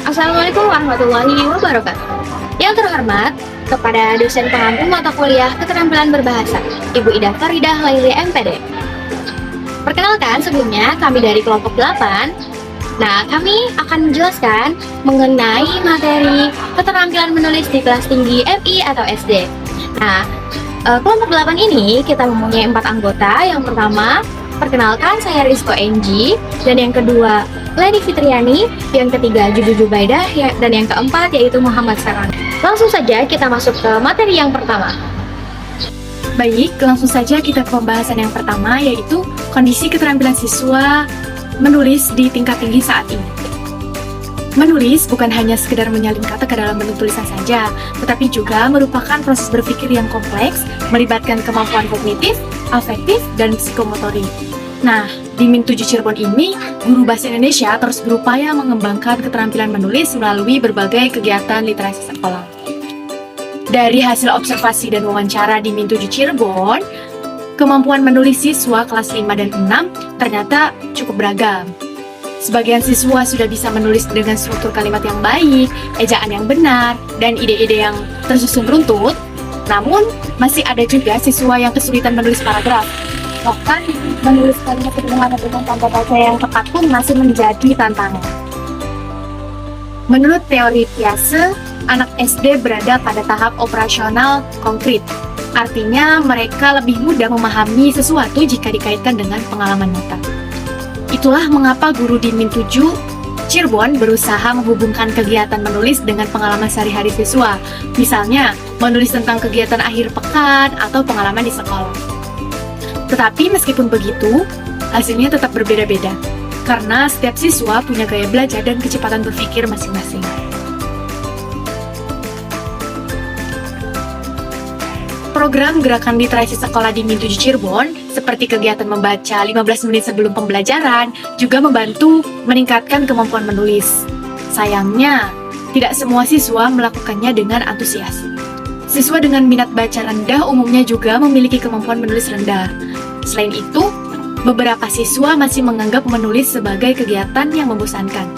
Assalamualaikum warahmatullahi wabarakatuh. Yang terhormat, kepada dosen pengampu mata kuliah keterampilan berbahasa, Ibu Ida Faridah Laili MPD. Perkenalkan, sebelumnya kami dari kelompok 8. Nah, kami akan menjelaskan mengenai materi keterampilan menulis di kelas tinggi MI atau SD. Nah, kelompok 8 ini kita mempunyai 4 anggota. Yang pertama, perkenalkan, saya Rizko Enji, dan yang kedua Leni Fitriani, yang ketiga Juju Jubaidah, dan yang keempat yaitu Muhammad Sarang. Langsung saja kita masuk ke materi yang pertama. Baik, langsung saja kita ke pembahasan yang pertama, yaitu kondisi keterampilan siswa menulis di tingkat tinggi saat ini. Menulis bukan hanya sekedar menyalin kata ke dalam bentuk tulisan saja, tetapi juga merupakan proses berpikir yang kompleks, melibatkan kemampuan kognitif, afektif, dan psikomotorik. Nah, di Min 7 Cirebon ini, guru bahasa Indonesia terus berupaya mengembangkan keterampilan menulis melalui berbagai kegiatan literasi sekolah. Dari hasil observasi dan wawancara di Min 7 Cirebon, kemampuan menulis siswa kelas 5 dan 6 ternyata cukup beragam. Sebagian siswa sudah bisa menulis dengan struktur kalimat yang baik, ejaan yang benar, dan ide-ide yang tersusun runtut. Namun, masih ada juga siswa yang kesulitan menulis paragraf. Bahkan, menulis kalimat dengan tanda baca yang tepat pun masih menjadi tantangan. Menurut teori Piaget, anak SD berada pada tahap operasional konkret. Artinya, mereka lebih mudah memahami sesuatu jika dikaitkan dengan pengalaman nyata. Itulah mengapa guru di Min 7 Cirebon berusaha menghubungkan kegiatan menulis dengan pengalaman sehari-hari siswa. Misalnya, menulis tentang kegiatan akhir pekan atau pengalaman di sekolah. Tetapi meskipun begitu, hasilnya tetap berbeda-beda, karena setiap siswa punya gaya belajar dan kecepatan berpikir masing-masing. Program gerakan literasi sekolah di Min 7 Cirebon, seperti kegiatan membaca 15 menit sebelum pembelajaran, juga membantu meningkatkan kemampuan menulis. Sayangnya, tidak semua siswa melakukannya dengan antusias. Siswa dengan minat baca rendah umumnya juga memiliki kemampuan menulis rendah. Selain itu, beberapa siswa masih menganggap menulis sebagai kegiatan yang membosankan.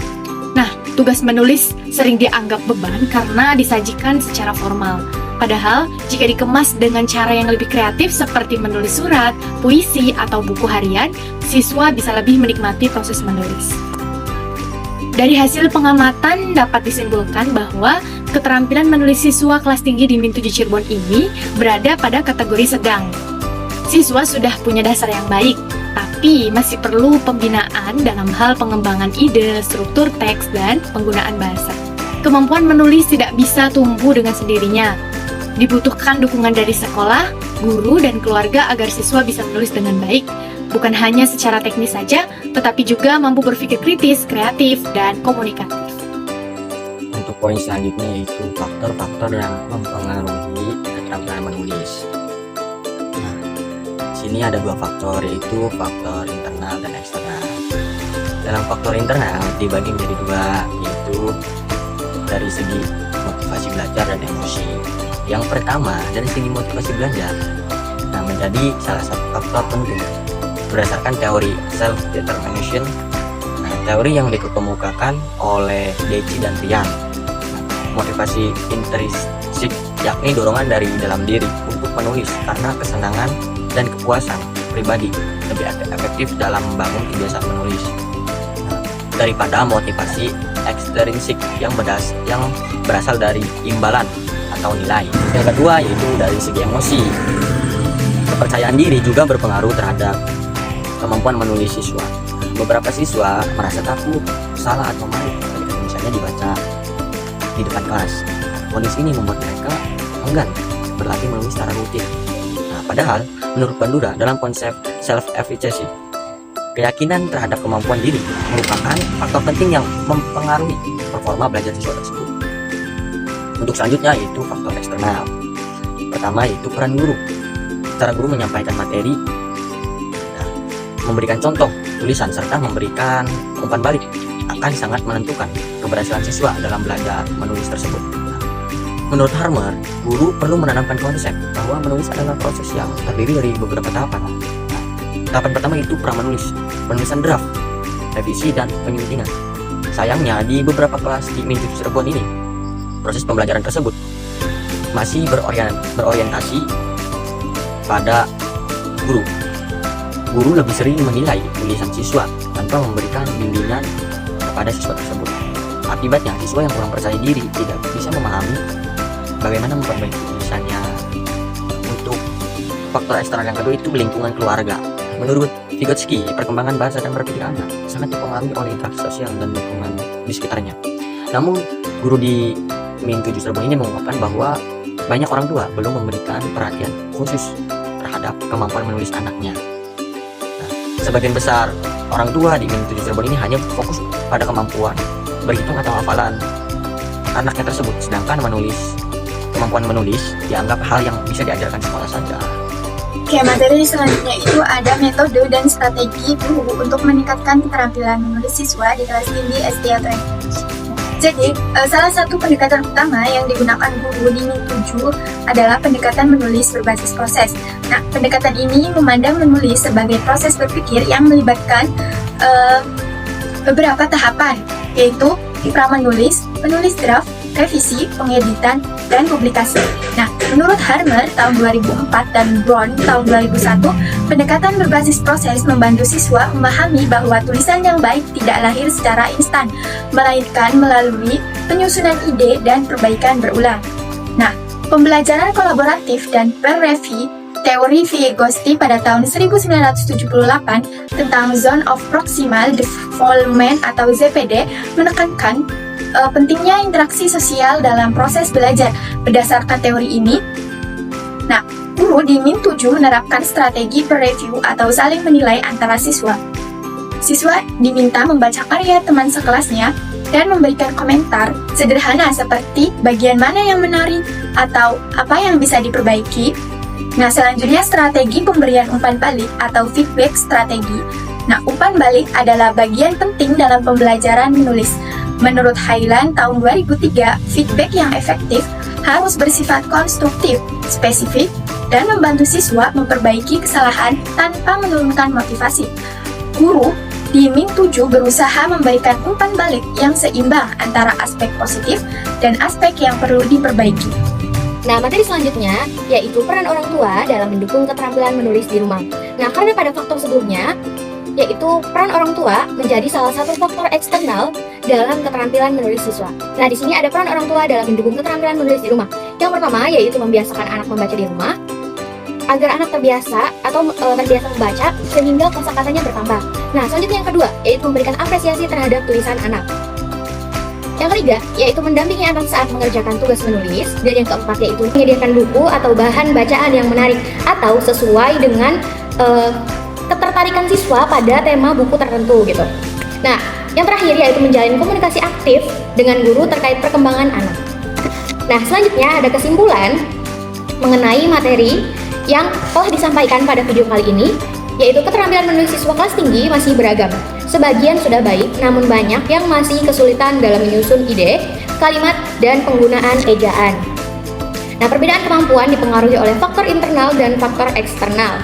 Nah, tugas menulis sering dianggap beban karena disajikan secara formal. Padahal, jika dikemas dengan cara yang lebih kreatif seperti menulis surat, puisi, atau buku harian, siswa bisa lebih menikmati proses menulis. Dari hasil pengamatan dapat disimpulkan bahwa keterampilan menulis siswa kelas tinggi di Min 7 Cirebon ini berada pada kategori sedang. Siswa sudah punya dasar yang baik, tapi masih perlu pembinaan dalam hal pengembangan ide, struktur teks, dan penggunaan bahasa. Kemampuan menulis tidak bisa tumbuh dengan sendirinya. Dibutuhkan dukungan dari sekolah, guru, dan keluarga agar siswa bisa menulis dengan baik, bukan hanya secara teknis saja, tetapi juga mampu berpikir kritis, kreatif, dan komunikatif. Untuk poin selanjutnya yaitu faktor-faktor yang mempengaruhi keterampilan menulis. Nah, sini ada 2 faktor, yaitu faktor internal dan eksternal. Dalam faktor internal dibagi menjadi 2, yaitu dari segi motivasi belajar dan emosi. Yang pertama, dari segi motivasi belajar, menjadi salah satu faktor penting berdasarkan teori self-determination, teori yang dikemukakan oleh Deci dan Rian. Motivasi intrinsik, yakni dorongan dari dalam diri untuk menulis karena kesenangan dan kepuasan pribadi lebih efektif dalam membangun kebiasaan menulis daripada motivasi ekstrinsik yang berasal dari imbalan atau nilai. Yang kedua yaitu dari segi emosi. Kepercayaan diri juga berpengaruh terhadap kemampuan menulis siswa. Beberapa siswa merasa takut, salah atau malu ketika misalnya dibaca di depan kelas. Kondisi ini membuat mereka enggan berlatih menulis secara rutin. Padahal menurut Bandura dalam konsep self-efficacy, keyakinan terhadap kemampuan diri merupakan faktor penting yang mempengaruhi performa belajar siswa tersebut. Untuk selanjutnya yaitu faktor eksternal. Pertama yaitu peran guru. Cara guru menyampaikan materi, memberikan contoh tulisan, serta memberikan umpan balik akan sangat menentukan keberhasilan siswa dalam belajar menulis tersebut. Menurut Harmer, guru perlu menanamkan konsep bahwa menulis adalah proses yang terdiri dari beberapa tahapan. Tahapan pertama itu pra-menulis, penulisan draft, revisi, dan penyuntingan. Sayangnya di beberapa kelas di Min 7 Cirebon ini, proses pembelajaran tersebut masih berorientasi pada guru. Guru lebih sering menilai tulisan siswa tanpa memberikan bimbingan kepada siswa tersebut. Akibatnya, siswa yang kurang percaya diri tidak bisa memahami bagaimana memperbaiki tulisannya. Untuk faktor eksternal yang kedua itu lingkungan keluarga. Menurut Vygotsky, perkembangan bahasa dan berpikir anak sangat dipengaruhi oleh interaksi sosial dan lingkungan di sekitarnya. Namun, guru di Min 7 Cirebon ini mengungkapkan bahwa banyak orang tua belum memberikan perhatian khusus terhadap kemampuan menulis anaknya. Nah, sebagian besar orang tua di Min 7 Cirebon ini hanya fokus pada kemampuan berhitung atau hafalan anaknya tersebut, sedangkan kemampuan menulis dianggap hal yang bisa diajarkan sekolah saja. Oke, materi selanjutnya itu ada metode dan strategi guru untuk meningkatkan keterampilan menulis siswa di kelas tinggi SD atau SMP. Jadi, salah satu pendekatan utama yang digunakan guru di Min 7 adalah pendekatan menulis berbasis proses. Nah, pendekatan ini memandang menulis sebagai proses berpikir yang melibatkan beberapa tahapan, yaitu pra-menulis, penulis draft, revisi, pengeditan, dan publikasi. Nah, menurut Harmer tahun 2004 dan Brown tahun 2001, pendekatan berbasis proses membantu siswa memahami bahwa tulisan yang baik tidak lahir secara instan, melainkan melalui penyusunan ide dan perbaikan berulang. Nah, pembelajaran kolaboratif dan per-revi teori Vygotsky pada tahun 1978 tentang Zone of Proximal Development atau ZPD menekankan pentingnya interaksi sosial dalam proses belajar. Berdasarkan teori ini, nah, guru di Min 7 menerapkan strategi per-review atau saling menilai antara siswa. Siswa diminta membaca karya teman sekelasnya dan memberikan komentar sederhana seperti bagian mana yang menarik atau apa yang bisa diperbaiki. Nah, selanjutnya strategi pemberian umpan balik atau feedback strategi. Nah, umpan balik adalah bagian penting dalam pembelajaran menulis. Menurut Highland tahun 2003, feedback yang efektif harus bersifat konstruktif, spesifik, dan membantu siswa memperbaiki kesalahan tanpa menurunkan motivasi. Guru di Min 7 berusaha memberikan umpan balik yang seimbang antara aspek positif dan aspek yang perlu diperbaiki. Nah, materi selanjutnya yaitu peran orang tua dalam mendukung keterampilan menulis di rumah. Nah, karena pada faktor sebelumnya, yaitu peran orang tua menjadi salah satu faktor eksternal dalam keterampilan menulis siswa. Nah, di sini ada peran orang tua dalam mendukung keterampilan menulis di rumah. Yang pertama yaitu membiasakan anak membaca di rumah, agar anak terbiasa membaca sehingga kosakatanya bertambah. Nah, selanjutnya yang kedua yaitu memberikan apresiasi terhadap tulisan anak. Yang ketiga yaitu mendampingi anak saat mengerjakan tugas menulis, dan yang keempat yaitu menyediakan buku atau bahan bacaan yang menarik atau sesuai dengan ketertarikan siswa pada tema buku tertentu gitu. Nah, yang terakhir yaitu menjalin komunikasi aktif dengan guru terkait perkembangan anak. Nah, selanjutnya ada kesimpulan mengenai materi yang telah disampaikan pada video kali ini, yaitu keterampilan menulis siswa kelas tinggi masih beragam. Sebagian sudah baik, namun banyak yang masih kesulitan dalam menyusun ide, kalimat, dan penggunaan ejaan. Nah, perbedaan kemampuan dipengaruhi oleh faktor internal dan faktor eksternal.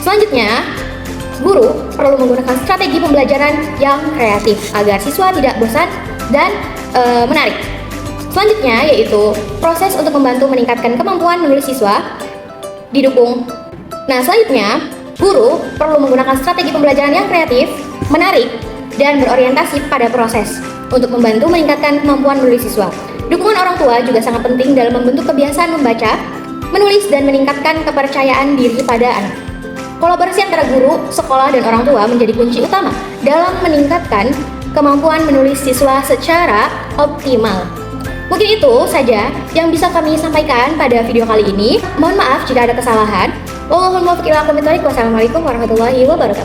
Selanjutnya, guru perlu menggunakan strategi pembelajaran yang kreatif agar siswa tidak bosan dan menarik. Selanjutnya yaitu proses untuk membantu meningkatkan kemampuan menulis siswa didukung. Nah, selanjutnya guru perlu menggunakan strategi pembelajaran yang kreatif, menarik, dan berorientasi pada proses untuk membantu meningkatkan kemampuan menulis siswa. Dukungan orang tua juga sangat penting dalam membentuk kebiasaan membaca, menulis, dan meningkatkan kepercayaan diri pada anak. Kolaborasi antara guru, sekolah, dan orang tua menjadi kunci utama dalam meningkatkan kemampuan menulis siswa secara optimal. Mungkin itu saja yang bisa kami sampaikan pada video kali ini. Mohon maaf jika ada kesalahan. Wassalamualaikum warahmatullahi wabarakatuh.